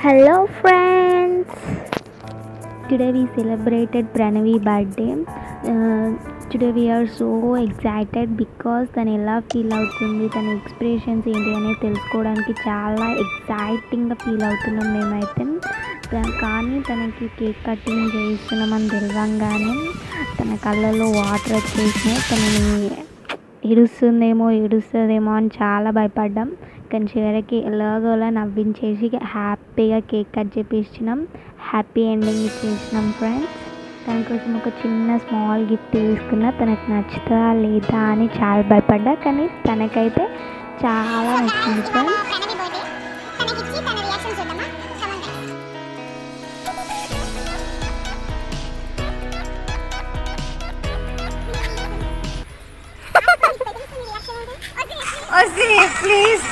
Hello friends, today we celebrated Pranavi birthday. Today we are so excited because తను ఎలా feel అవుతుంది, తన expressions ఏంటి అనేది తెలుసుకోవడానికి చాలా ఎక్సైటింగ్గా ఫీల్ అవుతున్నాం మేమైతే. కానీ తనకి కేక్ కటింగ్ చేస్తున్నామని తెలియంగానే తన కళ్ళలో వాటర్ వచ్చేసినాయి. తనని ఏడుస్తుందేమో అని చాలా భయపడ్డాం. కానీ చివరికి ఎలాగోలా నవ్వించేసి హ్యాపీగా కేక్ కట్ చేపించినాం. హ్యాపీ ఎండింగ్ ఇచ్చేసినాం ఫ్రెండ్స్. దానికోసం ఒక చిన్న స్మాల్ గిఫ్ట్ తీసుకున్నా. తనకు నచ్చుతుందా లేదా అని చాలా భయపడ్డా, కానీ తనకైతే చాలా నచ్చింది ఫ్రెండ్స్. ప్లీజ్